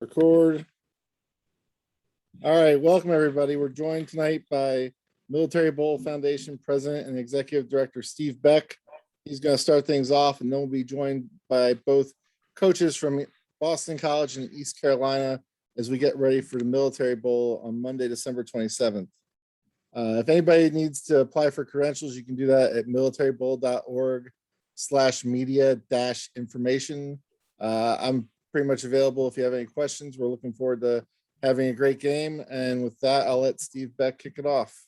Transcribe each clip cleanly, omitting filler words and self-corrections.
Record. All right, welcome everybody. We're joined tonight by Military Bowl Foundation President and Executive Director Steve Beck. He's going to start things off, and then we'll be joined by both coaches from Boston College and East Carolina as we get ready for the Military Bowl on Monday, December 27th. If anybody needs to apply for credentials, you can do that at militarybowl.org/media-information. I'm pretty much available if you have any questions. We're looking forward to having a great game. And with that, I'll let Steve Beck kick it off.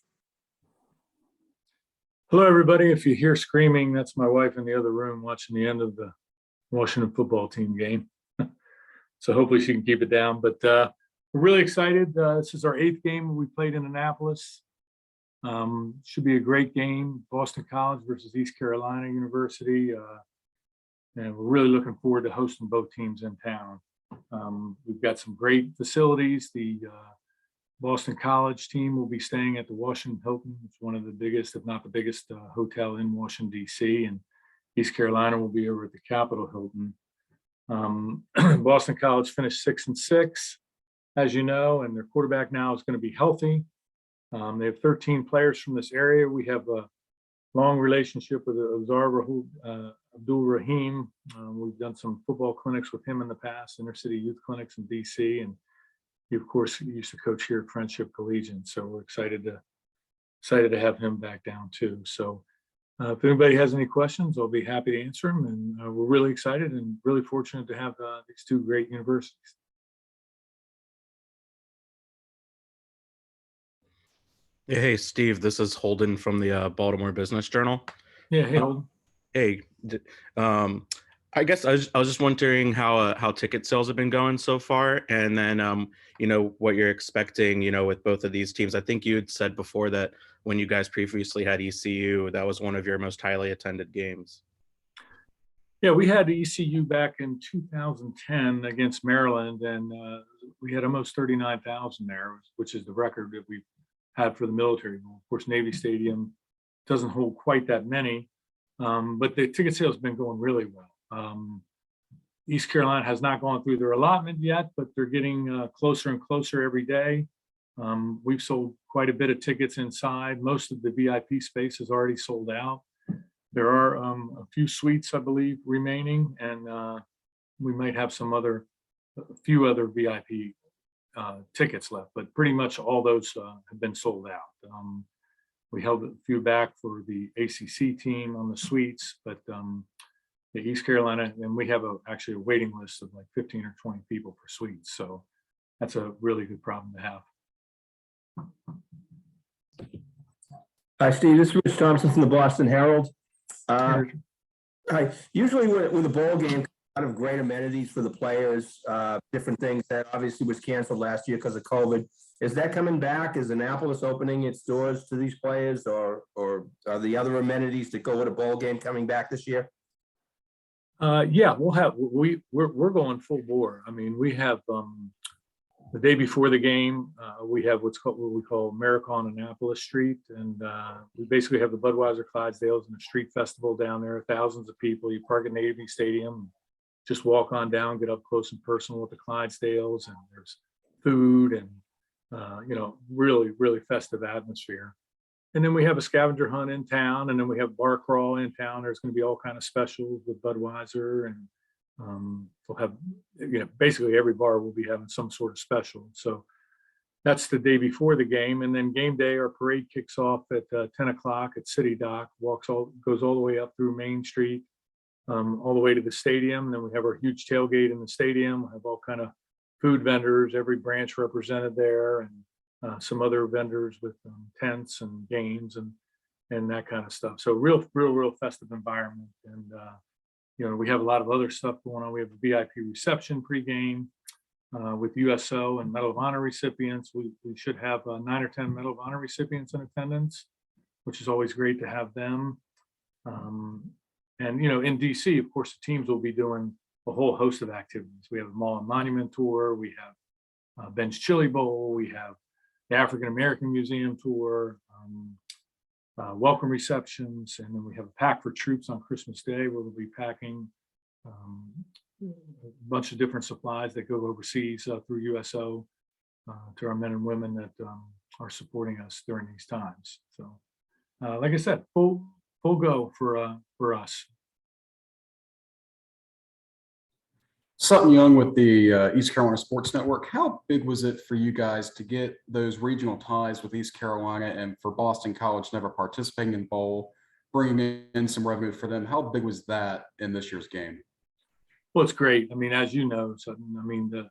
Hello, everybody. If you hear screaming, that's my wife in the other room watching the end of the Washington football team game. So hopefully she can keep it down. But we're really excited. This is our 8th game we played in Annapolis. Should be a great game. Boston College versus East Carolina University. And we're really looking forward to hosting both teams in town. We've got some great facilities. The Boston College team will be staying at the Washington Hilton. It's one of the biggest, if not the biggest, hotel in Washington, D.C. And East Carolina will be over at the Capitol Hilton. Boston College finished 6-6, as you know, and their quarterback now is going to be healthy. They have 13 players from this area. We have a long relationship with Abdul Rahim. We've done some football clinics with him in the past, inner city youth clinics in DC, and he, of course, used to coach here at Friendship Collegiate. So we're excited to have him back down too. So if anybody has any questions, I'll be happy to answer them. And we're really excited and really fortunate to have these two great universities. Yeah, hey, Steve, this is Holden from the Baltimore Business Journal. Yeah, hey, Holden. Hey, I guess I was just wondering how ticket sales have been going so far, and then what you're expecting, with both of these teams. I think you had said before that when you guys previously had ECU, that was one of your most highly attended games. Yeah, we had ECU back in 2010 against Maryland, and we had almost 39,000 there, which is the record that we've had for the Military Bowl. Of course, Navy Stadium doesn't hold quite that many, but the ticket sales have been going really well. East Carolina has not gone through their allotment yet, but they're getting closer and closer every day. We've sold quite a bit of tickets inside. Most of the VIP space is already sold out. There are a few suites, I believe, remaining, and we might have a few other VIP tickets left, but pretty much all those have been sold out. We held a few back for the ACC team on the suites, but the East Carolina, and we have actually a waiting list of like 15 or 20 people for suites. So that's a really good problem to have. Hi, Steve. This is Rich Thompson from the Boston Herald. Hi. Usually with a bowl game, a lot of great amenities for the players, different things that obviously was canceled last year because of COVID. Is that coming back? Is Annapolis opening its doors to these players, or are the other amenities that go with a bowl game coming back this year? Yeah, we're going full bore. I mean, we have the day before the game, we have what we call Americon Annapolis Street, and we basically have the Budweiser Clydesdales and the street festival down there. Thousands of people. You park at Navy Stadium, just walk on down, get up close and personal with the Clydesdales, and there's food and really festive atmosphere. And then we have a scavenger hunt in town, and then we have bar crawl in town. There's going to be all kind of specials with Budweiser, and we'll have, basically every bar will be having some sort of special. So that's the day before the game. And then game day, our parade kicks off at 10 o'clock at City Dock, goes all the way up through Main Street, all the way to the stadium. And then we have our huge tailgate in the stadium. We have all kind of food vendors, every branch represented there, and some other vendors with tents and games and that kind of stuff. So real festive environment. And we have a lot of other stuff going on. We have a VIP reception pregame with USO and Medal of Honor recipients. We should have 9 or 10 Medal of Honor recipients in attendance, which is always great to have them. And in DC, of course, the teams will be doing a whole host of activities. We have a Mall and Monument tour. We have Ben's Chili Bowl. We have the African American Museum tour, welcome receptions, and then we have a pack for troops on Christmas Day where we'll be packing bunch of different supplies that go overseas through USO to our men and women that are supporting us during these times. So, like I said, full go for us. Sutton Young with the East Carolina Sports Network. How big was it for you guys to get those regional ties with East Carolina and for Boston College never participating in bowl, bringing in some revenue for them? How big was that in this year's game? Well, it's great. I mean, as you know, Sutton, I mean, the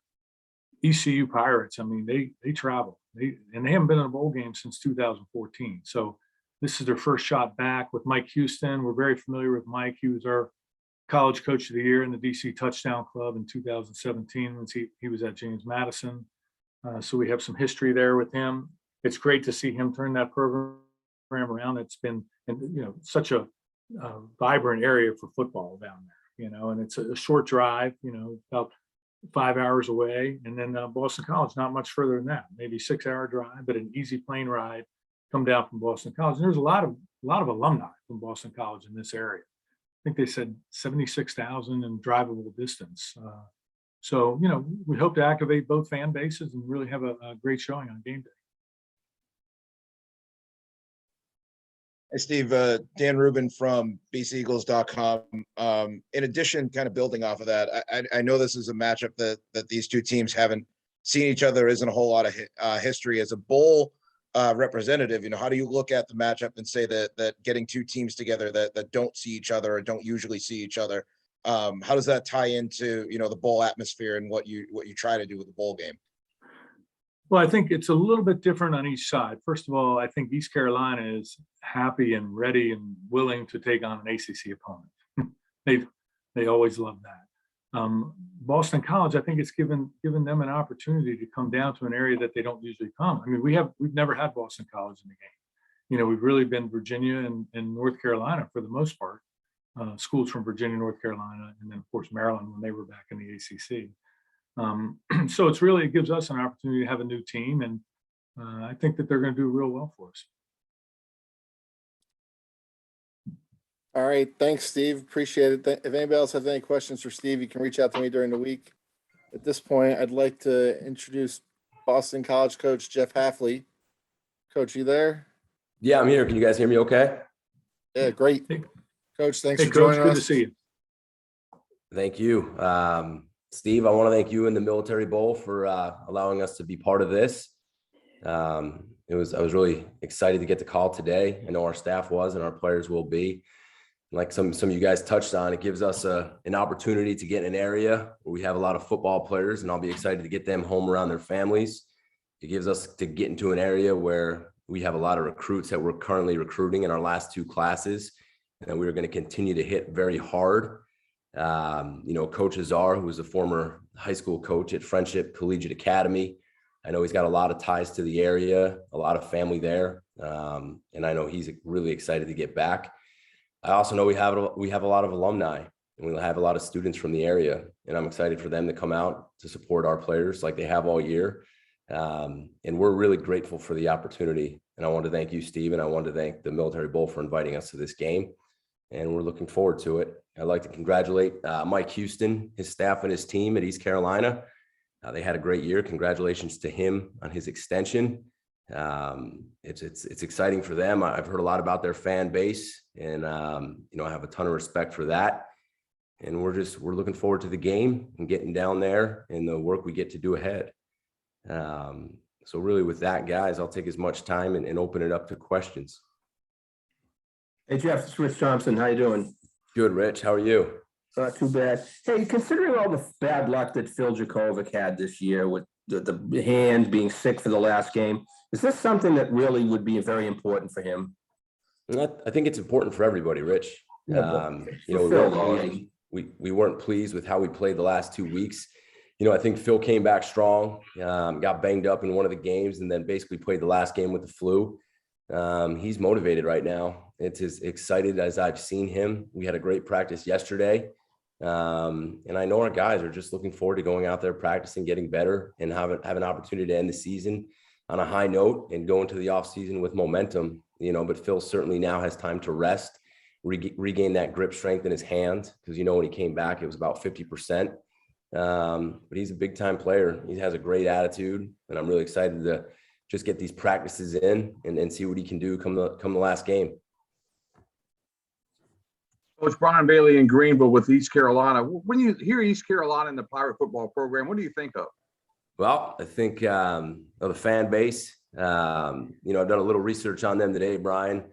ECU Pirates, I mean, they travel. They haven't been in a bowl game since 2014. So this is their first shot back with Mike Houston. We're very familiar with Mike. He was our college coach of the year in the DC Touchdown Club in 2017 when he was at James Madison. So we have some history there with him. It's great to see him turn that program around. It's been, such a vibrant area for football down there, and it's a short drive, about 5 hours away. And then Boston College, not much further than that, maybe 6 hour drive, but an easy plane ride come down from Boston College. And there's a lot of alumni from Boston College in this area. I think they said 76,000 in drivable distance. So, we hope to activate both fan bases and really have a great showing on game day. Hey, Steve, Dan Rubin from BCEagles.com. In addition, kind of building off of that, I know this is a matchup that these two teams haven't seen each other, isn't a whole lot of history. As a bowl representative, how do you look at the matchup and say that getting two teams together that don't see each other or don't usually see each other, how does that tie into the bowl atmosphere and what you try to do with the bowl game? Well, I think it's a little bit different on each side. First of all, I think East Carolina is happy and ready and willing to take on an ACC opponent. They always love that. Boston College, I think it's given them an opportunity to come down to an area that they don't usually come. I mean, we've never had Boston College in the game. We've really been Virginia and North Carolina for the most part. Schools from Virginia, North Carolina, and then of course Maryland when they were back in the ACC. So it gives us an opportunity to have a new team, and I think that they're going to do real well for us. All right. Thanks, Steve. Appreciate it. If anybody else has any questions for Steve, you can reach out to me during the week. At this point, I'd like to introduce Boston College coach Jeff Hafley. Coach, you there? Yeah, I'm here. Can you guys hear me okay? Yeah, great. Hey, Coach, thanks for Coach, joining good us. to see you. Thank you. Steve, I want to thank you and the Military Bowl for allowing us to be part of this. I was really excited to get the call today. I know our staff was and our players will be. Like some of you guys touched on, it gives us an opportunity to get in an area where we have a lot of football players, and I'll be excited to get them home around their families. It gives us to get into an area where we have a lot of recruits that we're currently recruiting in our last two classes, and we're going to continue to hit very hard. Coach Azar, who was a former high school coach at Friendship Collegiate Academy, I know he's got a lot of ties to the area, a lot of family there, and I know he's really excited to get back. I also know we have a lot of alumni, and we'll have a lot of students from the area, and I'm excited for them to come out to support our players like they have all year. And we're really grateful for the opportunity. And I want to thank you, Steve, and I want to thank the Military Bowl for inviting us to this game. And we're looking forward to it. I'd like to congratulate Mike Houston, his staff, and his team at East Carolina. They had a great year. Congratulations to him on his extension. It's exciting for them. I've heard a lot about their fan base, and I have a ton of respect for that. And we're looking forward to the game and getting down there and the work we get to do ahead. So really with that, guys, I'll take as much time and open it up to questions. Hey, Jeff, it's Rich Thompson. How you doing? Good, Rich. How are you? Not too bad. Hey, considering all the bad luck that Phil Jakovic had this year with the hand being sick for the last game, is this something that really would be very important for him? I think it's important for everybody, Rich. Yeah, we weren't pleased with how we played the last 2 weeks. I think Phil came back strong, got banged up in one of the games, and then basically played the last game with the flu. He's motivated right now. It's as excited as I've seen him. We had a great practice yesterday. And I know our guys are just looking forward to going out there, practicing, getting better, and have an opportunity to end the season on a high note and go into the off season with momentum, but Phil certainly now has time to rest, regain that grip strength in his hand. Because, when he came back, it was about 50%. But he's a big time player. He has a great attitude, and I'm really excited to just get these practices in and see what he can do come the last game. Coach Brian Bailey in Greenville with East Carolina. When you hear East Carolina in the Pirate football program, what do you think of? Well, I think of the fan base. I've done a little research on them today, Brian.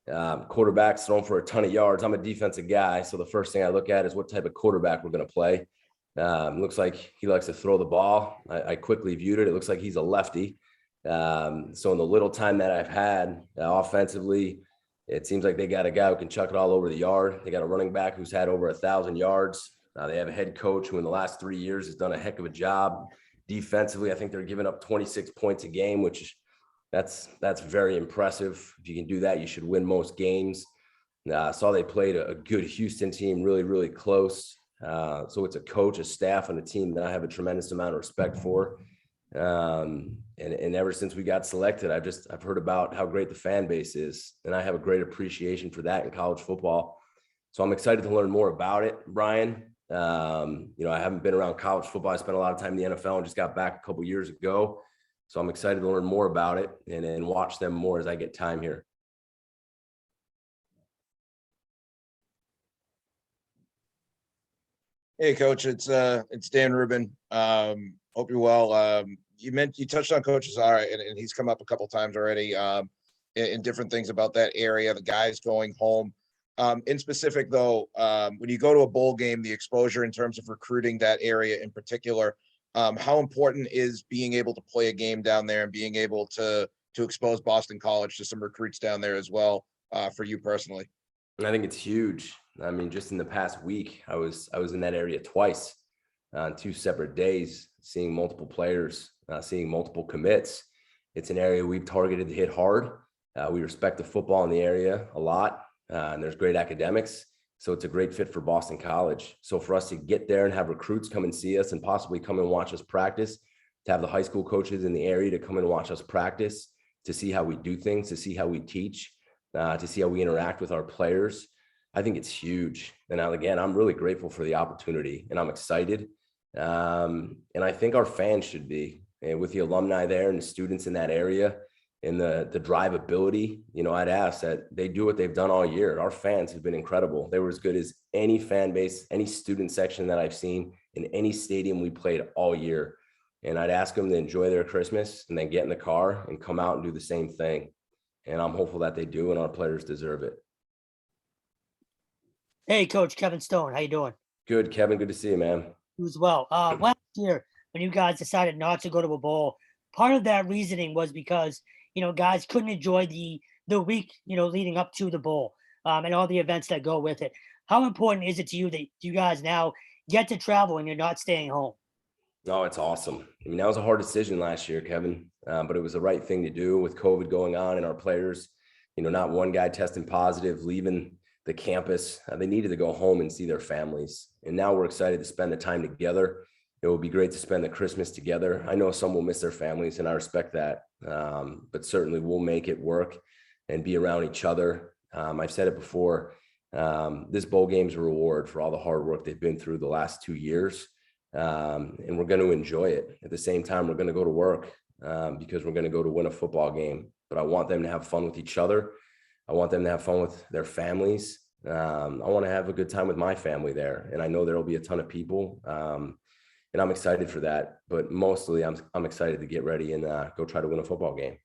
Quarterbacks thrown for a ton of yards. I'm a defensive guy, so the first thing I look at is what type of quarterback we're going to play. Looks like he likes to throw the ball. I quickly viewed it. It looks like he's a lefty. So in the little time that I've had offensively, it seems like they got a guy who can chuck it all over the yard. They got a running back who's had over 1,000 yards. They have a head coach who in the last 3 years has done a heck of a job. Defensively, I think they're giving up 26 points a game, which that's very impressive. If you can do that, you should win most games. I saw they played a good Houston team, really, really close. So it's a coach, a staff, and a team that I have a tremendous amount of respect for. And ever since we got selected, I've heard about how great the fan base is, and I have a great appreciation for that in college football. So I'm excited to learn more about it, Brian. I haven't been around college football. I spent a lot of time in the NFL and just got back a couple years ago. So I'm excited to learn more about it and watch them more as I get time here. Hey, Coach, it's Dan Rubin. Hope you're well. You touched on Coach Azar, and he's come up a couple times already in different things about that area, the guys going home. In specific, though, when you go to a bowl game, the exposure in terms of recruiting that area in particular, how important is being able to play a game down there and being able to expose Boston College to some recruits down there as well, for you personally? I think it's huge. I mean, just in the past week, I was in that area twice on 2 separate days, seeing multiple players, seeing multiple commits. It's an area we've targeted to hit hard. We respect the football in the area a lot, and there's great academics. So it's a great fit for Boston College. So for us to get there and have recruits come and see us and possibly come and watch us practice, to have the high school coaches in the area to come and watch us practice, to see how we do things, to see how we teach, to see how we interact with our players, I think it's huge. And again, I'm really grateful for the opportunity, and I'm excited. And I think our fans should be, and with the alumni there and the students in that area and the drivability, I'd ask that they do what they've done all year. Our fans have been incredible. They were as good as any fan base, any student section that I've seen in any stadium we played all year. And I'd ask them to enjoy their Christmas and then get in the car and come out and do the same thing. And I'm hopeful that they do, and our players deserve it. Hey, Coach Kevin Stone, how you doing? Good, Kevin. Good to see you, man. You as well. Last year, when you guys decided not to go to a bowl, part of that reasoning was because, guys couldn't enjoy the week, leading up to the bowl, and all the events that go with it. How important is it to you that you guys now get to travel and you're not staying home? No, it's awesome. I mean, that was a hard decision last year, Kevin, but it was the right thing to do with COVID going on and our players, not one guy testing positive, leaving the campus. They needed to go home and see their families. And now we're excited to spend the time together. It will be great to spend the Christmas together. I know some will miss their families, and I respect that. But certainly we'll make it work and be around each other. I've said it before, this bowl game's a reward for all the hard work they've been through the last 2 years. And we're going to enjoy it. At the same time, we're going to go to work because we're going to go to win a football game. But I want them to have fun with each other. I want them to have fun with their families. I want to have a good time with my family there. And I know there'll be a ton of people. And I'm excited for that. But mostly I'm excited to get ready and go try to win a football game.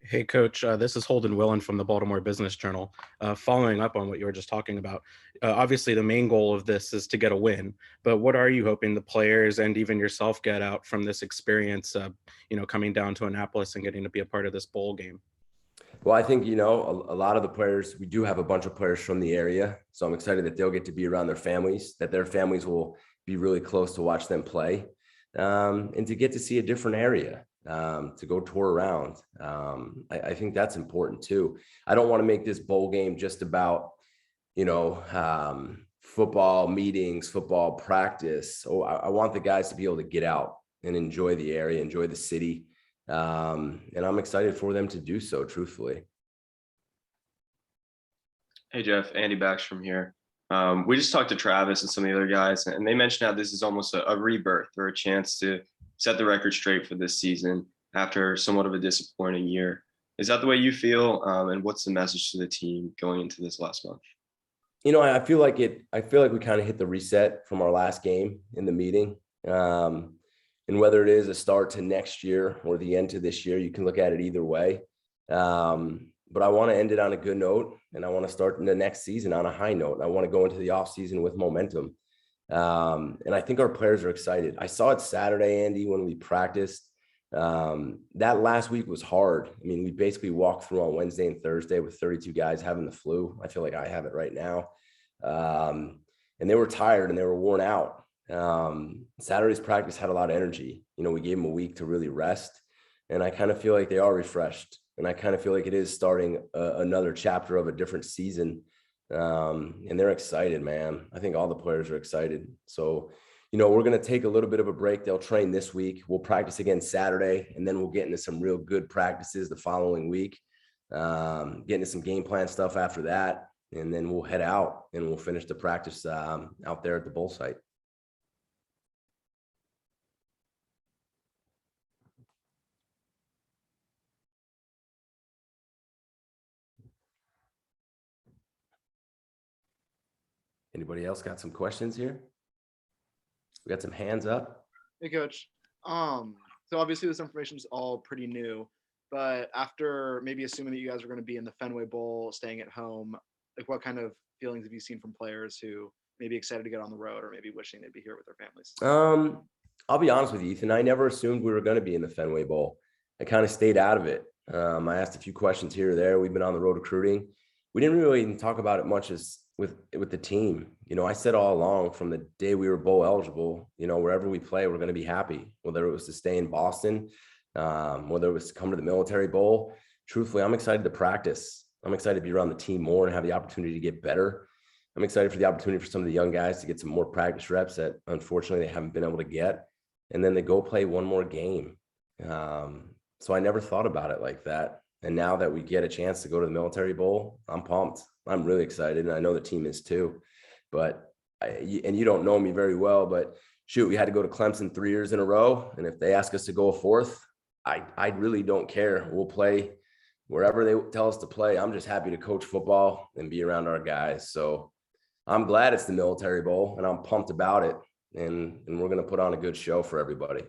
Hey, Coach, this is Holden Willen from the Baltimore Business Journal. Following up on what you were just talking about, obviously the main goal of this is to get a win, but what are you hoping the players and even yourself get out from this experience, coming down to Annapolis and getting to be a part of this bowl game? Well, I think, a lot of the players, we do have a bunch of players from the area. So I'm excited that they'll get to be around their families, that their families will be really close to watch them play, and to get to see a different area. To go tour around. I think that's important too. I don't want to make this bowl game just about, football meetings, football practice. I want the guys to be able to get out and enjoy the area, enjoy the city. And I'm excited for them to do so, truthfully. Hey Jeff, Andy Baxter from here. We just talked to Travis and some of the other guys, and they mentioned how this is almost a rebirth or a chance to set the record straight for this season after somewhat of a disappointing year. Is that the way you feel? And what's the message to the team going into this last month? You know, I feel like we kind of hit the reset from our last game in the meeting. And whether it is a start to next year or the end to this year, you can look at it either way. But I want to end it on a good note, and I want to start the next season on a high note. I want to go into the off season with momentum. And I think our players are excited. I saw it Saturday, Andy, when we practiced. That last week was hard. I mean, we basically walked through on Wednesday and Thursday with 32 guys having the flu. I feel like I have it right now. And they were tired and they were worn out. Saturday's practice had a lot of energy. You know, we gave them a week to really rest, and I kind of feel like they are refreshed. And I kind of feel like it is starting another chapter of a different season. And they're excited, man. I think all the players are excited. So, you know, we're going to take a little bit of a break. They'll train this week. We'll practice again Saturday, and then we'll get into some real good practices the following week. Get into some game plan stuff after that. And then we'll head out and we'll finish the practice out there at the bowl site. Anybody else got some questions here? We got some hands up. Hey, Coach. So obviously this information is all pretty new, but after maybe assuming that you guys are going to be in the Fenway Bowl, staying at home, like what kind of feelings have you seen from players who may be excited to get on the road or maybe wishing they'd be here with their families? I'll be honest with you, Ethan. I never assumed we were going to be in the Fenway Bowl. I kind of stayed out of it. I asked a few questions here or there. We've been on the road recruiting. We didn't really even talk about it much as with the team. You know, I said all along from the day we were bowl eligible, you know, wherever we play, we're going to be happy, whether it was to stay in Boston, whether it was to come to the Military Bowl. Truthfully, I'm excited to practice. I'm excited to be around the team more and have the opportunity to get better. I'm excited for the opportunity for some of the young guys to get some more practice reps that unfortunately they haven't been able to get. And then they go play one more game. So I never thought about it like that. And now that we get a chance to go to the Military Bowl, I'm pumped. I'm really excited. And I know the team is too. But and you don't know me very well, but shoot, we had to go to Clemson 3 years in a row. And if they ask us to go a fourth, I really don't care. We'll play wherever they tell us to play. I'm just happy to coach football and be around our guys. So I'm glad it's the Military Bowl and I'm pumped about it. And we're going to put on a good show for everybody.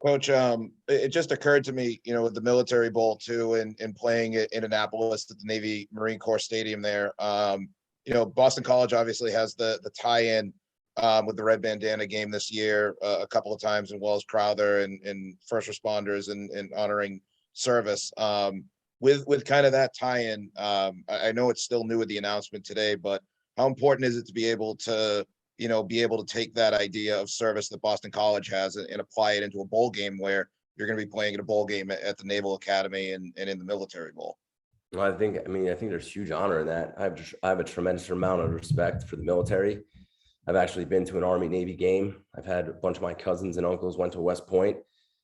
Coach, it just occurred to me, you know, with the Military Bowl too, and playing it in Annapolis at the Navy Marine Corps Stadium there. You know, Boston College obviously has the tie-in with the red bandana game this year a couple of times, and Wells Crowther and first responders and honoring service. With kind of that tie-in, I know it's still new with the announcement today, but how important is it to be able to, you know, be able to take that idea of service that Boston College has and apply it into a bowl game where you're going to be playing in a bowl game at the Naval Academy and in the Military Bowl? Well, I think there's huge honor in that. I have a tremendous amount of respect for the military. I've actually been to an Army Navy game. I've had a bunch of my cousins and uncles went to West Point.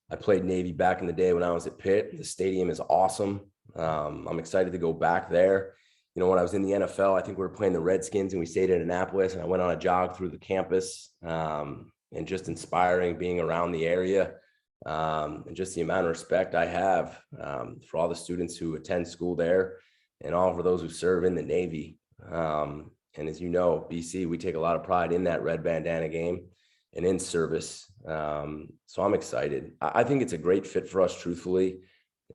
I played Navy back in the day when I was at Pitt. The stadium is awesome. I'm excited to go back there. You know, when I was in the NFL, I think we were playing the Redskins and we stayed in Annapolis, and I went on a jog through the campus, and just inspiring being around the area, and just the amount of respect I have for all the students who attend school there and all for those who serve in the Navy. And as you know, BC, we take a lot of pride in that red bandana game and in service. So I'm excited. I think it's a great fit for us, truthfully,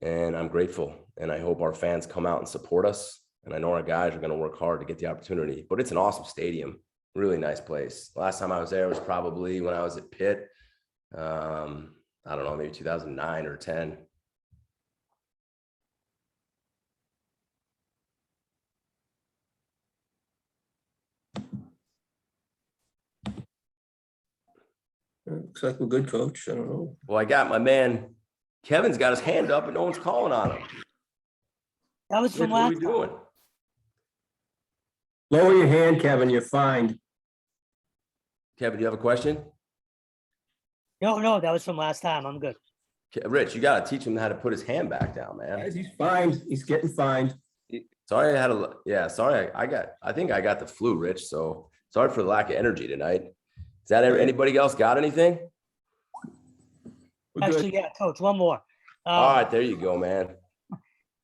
and I'm grateful. And I hope our fans come out and support us. And I know our guys are going to work hard to get the opportunity, but it's an awesome stadium, really nice place. Last time I was there was probably when I was at Pitt. I don't know, maybe 2009 or 10. Looks like we're good, Coach. I don't know. Well, I got my man, Kevin's got his hand up and no one's calling on him. That was from What are we last doing? Lower your hand, Kevin. You're fine. Kevin, do you have a question? No, that was from last time. I'm good. Rich, you got to teach him how to put his hand back down, man. Guys, he's fined. He's getting fined. Sorry, I think I got the flu, Rich. So sorry for the lack of energy tonight. Is that anybody else got anything? We're good. Actually, yeah, coach, one more. All right, there you go, man.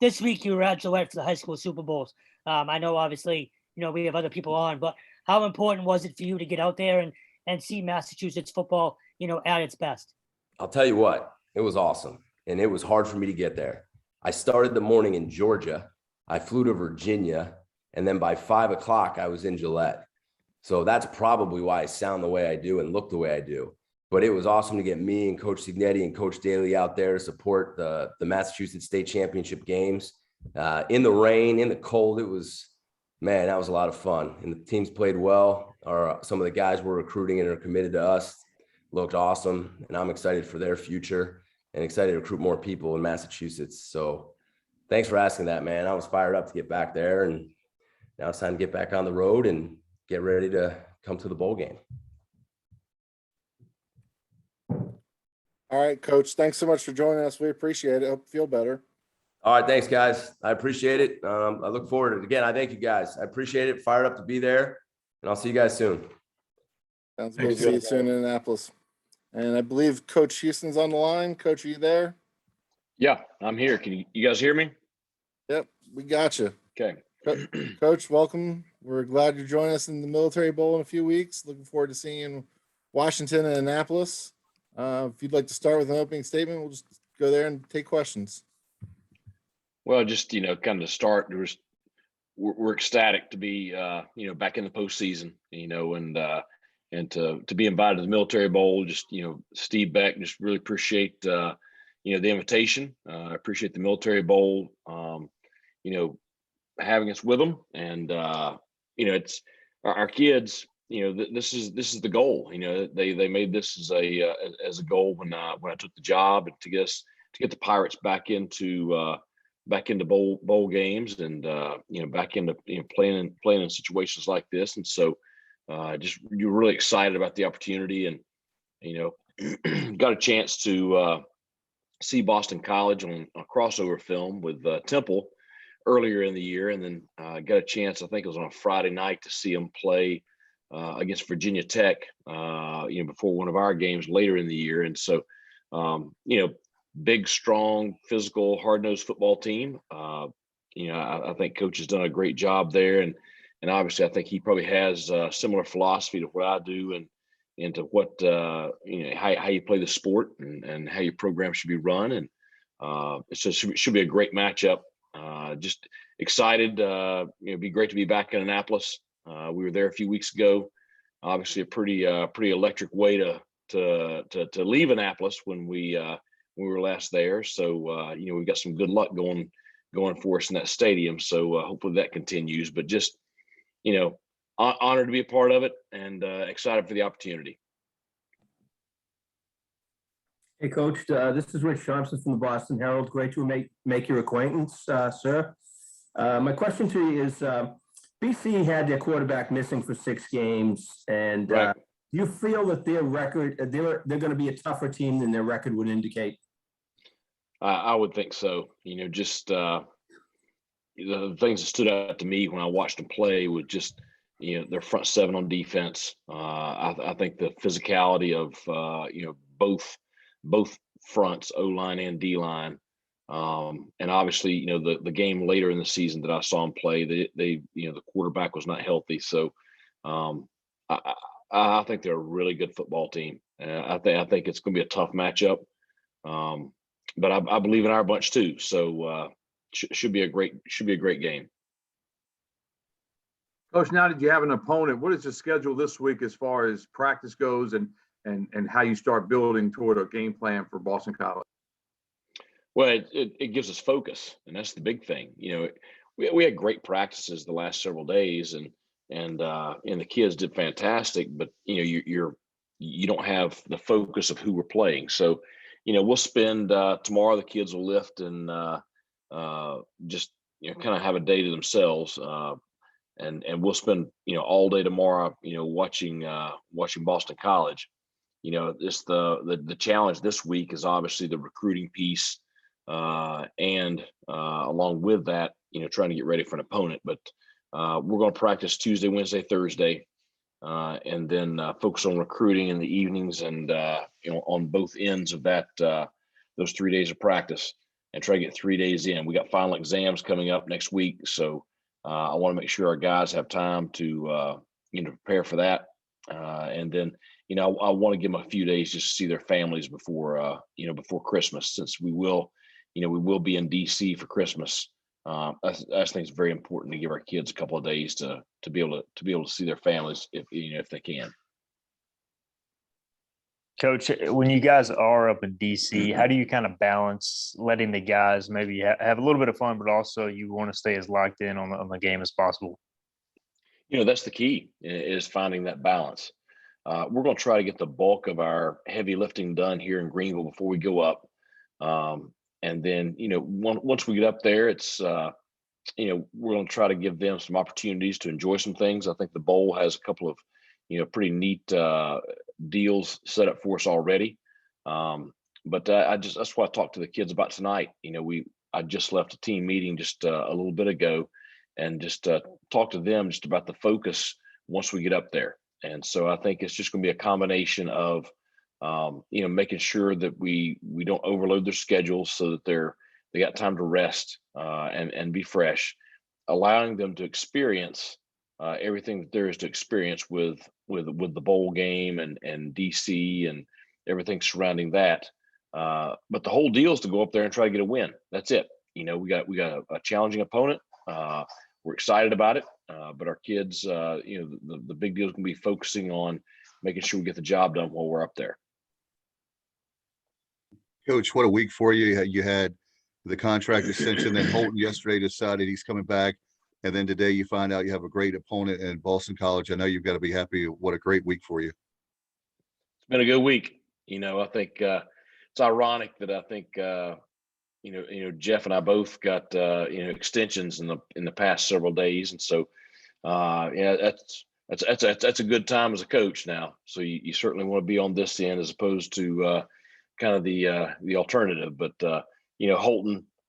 This week you were at Gillette for the high school Super Bowls. I know obviously, we have other people on, but how important was it for you to get out there and see Massachusetts football, at its best? I'll tell you what, it was awesome. And it was hard for me to get there. I started the morning in Georgia. I flew to Virginia. And then by 5 o'clock, I was in Gillette. So that's probably why I sound the way I do and look the way I do. But it was awesome to get me and Coach Signetti and Coach Daly out there to support the Massachusetts State Championship games in the rain, in the cold. It was, man, that was a lot of fun. And the teams played well. Some of the guys we're recruiting and are committed to us looked awesome. And I'm excited for their future and excited to recruit more people in Massachusetts. So thanks for asking that, man. I was fired up to get back there. And now it's time to get back on the road and get ready to come to the bowl game. All right, Coach. Thanks so much for joining us. We appreciate it. Hope you feel better. All right. Thanks, guys. I appreciate it. I look forward to it. Again, I thank you guys. I appreciate it. Fired up to be there. And I'll see you guys soon. Sounds good. See you soon in Annapolis. And I believe Coach Houston's on the line. Coach, are you there? Yeah, I'm here. Can you guys hear me? Yep, we got you. Okay. Coach, welcome. We're glad you're joining us in the Military Bowl in a few weeks. Looking forward to seeing you in Washington and Annapolis. If you'd like to start with an opening statement, we'll just go there and take questions. Well, just, kind of to start, we're ecstatic to be, back in the postseason, and to be invited to the Military Bowl. Just, Steve Beck, just really appreciate, the invitation. I appreciate the Military Bowl, having us with them. And, it's our kids, this is the goal. They made this as a goal when I took the job, and to get the Pirates back into bowl games and back into playing in situations like this. And so just you're really excited about the opportunity, and got a chance to see Boston College on a crossover film with Temple earlier in the year, and then got a chance, I think it was on a Friday night, to see them play against Virginia Tech, before one of our games later in the year. And so, big, strong, physical, hard-nosed football team. I think Coach has done a great job there, and obviously I think he probably has a similar philosophy to what I do, and to what how you play the sport, and how your program should be run. And it should be a great matchup. Just excited. It'd be great to be back in Annapolis. We were there a few weeks ago. Obviously, a pretty electric way to leave Annapolis when we were last there. So we've got some good luck going for us in that stadium. So hopefully that continues. But just honored to be a part of it, and excited for the opportunity. Hey, Coach, this is Rich Thompson from the Boston Herald. Great to make your acquaintance, sir. My question to you is, BC had their quarterback missing for 6 games, and Right. do you feel that their record, they're going to be a tougher team than their record would indicate? I would think so. Just the things that stood out to me when I watched them play was just, their front 7 on defense. I think the physicality of both fronts, O-line and D-line. And obviously, the game later in the season that I saw him play, the quarterback was not healthy. So I think they're a really good football team. I think it's going to be a tough matchup. But I believe in our bunch too. So should be a great game. Coach, now that you have an opponent, what is the schedule this week as far as practice goes, and how you start building toward a game plan for Boston College? Well, it gives us focus, and that's the big thing. We had great practices the last several days, and the kids did fantastic. But you don't have the focus of who we're playing. So we'll spend tomorrow. The kids will lift and just kind of have a day to themselves, and we'll spend all day tomorrow watching Boston College. Just the challenge this week is obviously the recruiting piece, and along with that, trying to get ready for an opponent. But we're going to practice Tuesday, Wednesday, Thursday, and then focus on recruiting in the evenings and on both ends of that those 3 days of practice, and try to get 3 days in. We got final exams coming up next week, so I want to make sure our guys have time to prepare for that, and then I want to give them a few days just to see their families before before Christmas, since we will be in DC for Christmas. I think it's very important to give our kids a couple of days to be able to see their families if they can. Coach, when you guys are up in DC, how do you kind of balance letting the guys maybe have a little bit of fun, but also you want to stay as locked in on the game as possible? That's the key, is finding that balance. We're going to try to get the bulk of our heavy lifting done here in Greenville before we go up. And then, once we get up there, it's, we're going to try to give them some opportunities to enjoy some things. I think the bowl has a couple of, pretty neat deals set up for us already. But that's what I talked to the kids about tonight. I just left a team meeting just a little bit ago, and just talk to them just about the focus once we get up there. And so I think it's just going to be a combination of, making sure that we don't overload their schedules, so that they got time to rest and be fresh, allowing them to experience everything that there is to experience with the bowl game and DC and everything surrounding that. But the whole deal is to go up there and try to get a win. That's it. We got a challenging opponent. We're excited about it, but our kids, the big deal is going to be focusing on making sure we get the job done while we're up there. Coach, what a week for you. You had the contract extension, then Holton yesterday decided he's coming back. And then today you find out you have a great opponent in Boston College. I know you've got to be happy. What a great week for you. It's been a good week. I think it's ironic that I think, Jeff and I both got, extensions in the past several days. And so, that's a good time as a coach now. So you certainly want to be on this end as opposed to kind of the alternative. But,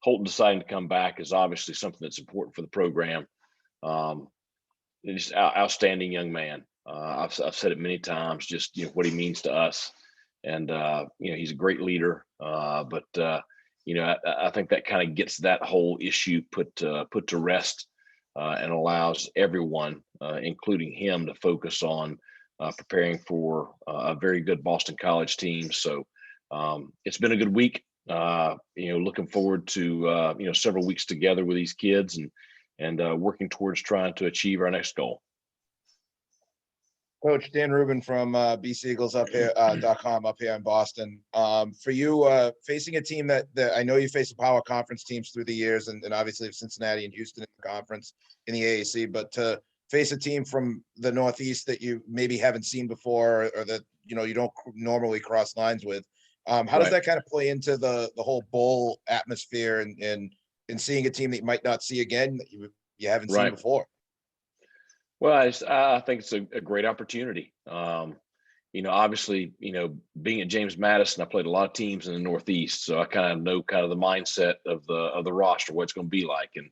Holton deciding to come back is obviously something that's important for the program. He's outstanding young man. I've said it many times, just what he means to us, and he's a great leader. But I think that kind of gets that whole issue put to rest, and allows everyone, including him, to focus on preparing for a very good Boston College team. So it's been a good week. Looking forward to several weeks together with these kids and working towards trying to achieve our next goal. Coach Dan Rubin from BCEagles up here .com up here in Boston. For you, facing a team that I know you faced the power conference teams through the years, and obviously Cincinnati and Houston in the conference in the AAC, but to face a team from the Northeast that you maybe haven't seen before, or that you don't normally cross lines with. How does that kind of play into the whole bowl atmosphere and seeing a team that you might not see again, that you haven't seen before? Well, I think it's a great opportunity. Obviously, being at James Madison, I played a lot of teams in the Northeast, so I kind of know the mindset of the roster, what it's going to be like. And